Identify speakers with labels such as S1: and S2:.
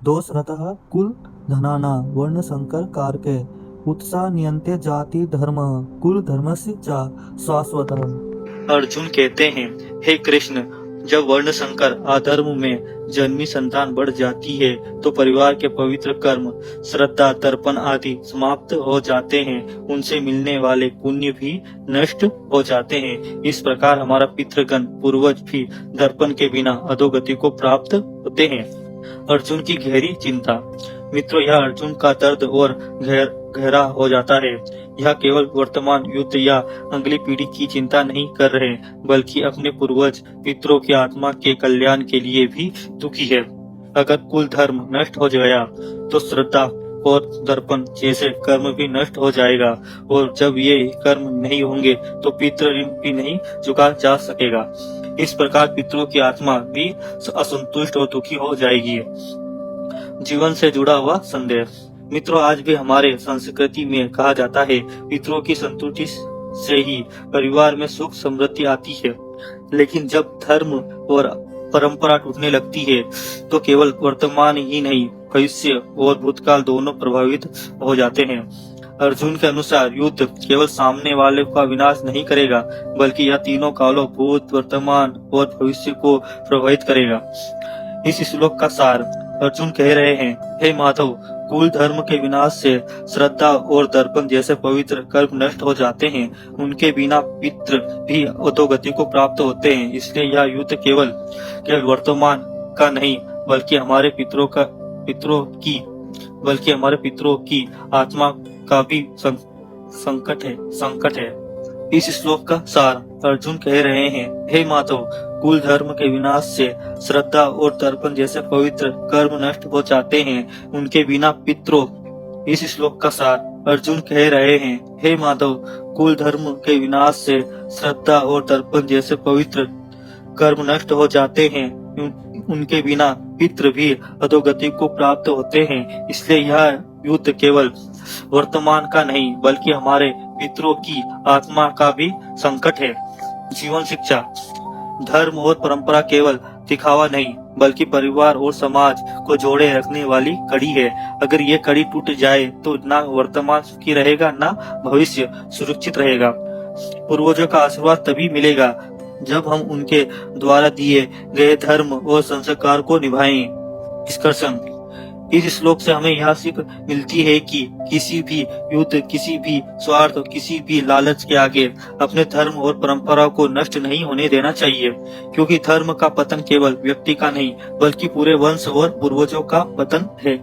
S1: दोषरतः कुल धनाना वर्ण संकर कारके उत्साह नियंते जाति धर्म कुल धर्मस्य च शाश्वतः।
S2: अर्जुन कहते हैं, हे कृष्ण, जब वर्ण संकर अधर्म में जन्मी संतान बढ़ जाती है तो परिवार के पवित्र कर्म, श्रद्धा, तर्पण आदि समाप्त हो जाते हैं। उनसे मिलने वाले पुण्य भी नष्ट हो जाते हैं। इस प्रकार हमारा पितृगण पूर्वज भी दर्पण के बिना अधोगति को प्राप्त होते हैं। अर्जुन की गहरी चिंता। मित्रों, यह अर्जुन का दर्द और गहरा हो जाता है। यह केवल वर्तमान युद्ध या अगली पीढ़ी की चिंता नहीं कर रहे, बल्कि अपने पूर्वज पितरों की आत्मा के कल्याण के लिए भी दुखी है। अगर कुल धर्म नष्ट हो गया तो श्रद्धा और दर्पण जैसे कर्म भी नष्ट हो जाएगा, और जब ये कर्म नहीं होंगे तो पितृ ऋण भी नहीं चुका जा सकेगा। इस प्रकार पितरों की आत्मा भी असंतुष्ट और दुखी हो जाएगी। जीवन से जुड़ा हुआ संदेश। मित्रों, आज भी हमारे संस्कृति में कहा जाता है, पितरों की संतुष्टि से ही परिवार में सुख समृद्धि आती है। लेकिन जब धर्म और परंपरा टूटने लगती है तो केवल वर्तमान ही नहीं, भविष्य और भूतकाल दोनों प्रभावित हो जाते हैं। अर्जुन के अनुसार युद्ध केवल सामने वाले का विनाश नहीं करेगा, बल्कि यह तीनों कालों, भूत, वर्तमान और भविष्य को प्रभावित करेगा। इस श्लोक का सार अर्जुन कह रहे हैं, हे माधव, कुल धर्म के विनाश से श्रद्धा और दर्पण जैसे पवित्र कर्म नष्ट हो जाते हैं। उनके बिना पितृ भी अधोगति को प्राप्त होते हैं। इसलिए यह युद्ध केवल वर्तमान का नहीं, बल्कि हमारे पितरों की आत्मा का भी संकट है। इस श्लोक का सार अर्जुन कह रहे हैं, हे माधव, कुल धर्म के विनाश से श्रद्धा और तर्पण जैसे पवित्र कर्म नष्ट हो जाते हैं। उनके बिना पितरों। इस श्लोक का सार अर्जुन कह रहे हैं, हे माधव, कुल धर्म के विनाश से श्रद्धा और तर्पण जैसे पवित्र कर्म नष्ट हो जाते हैं। उनके बिना पितृ भी अधोगति को प्राप्त होते हैं। इसलिए यह युद्ध केवल वर्तमान का नहीं, बल्कि हमारे पितरों की आत्मा का भी संकट है। जीवन शिक्षा। धर्म और परंपरा केवल दिखावा नहीं, बल्कि परिवार और समाज को जोड़े रखने वाली कड़ी है। अगर ये कड़ी टूट जाए तो ना वर्तमान सुखी रहेगा, ना भविष्य सुरक्षित रहेगा। पूर्वजों का आशीर्वाद तभी मिलेगा जब हम उनके द्वारा दिए गए धर्म और संस्कार को निभाएं। निष्कर्षण। इस श्लोक से हमें यह सीख मिलती है कि किसी भी युद्ध, किसी भी स्वार्थ, किसी भी लालच के आगे अपने धर्म और परंपरा को नष्ट नहीं होने देना चाहिए, क्योंकि धर्म का पतन केवल व्यक्ति का नहीं, बल्कि पूरे वंश और पूर्वजों का पतन है।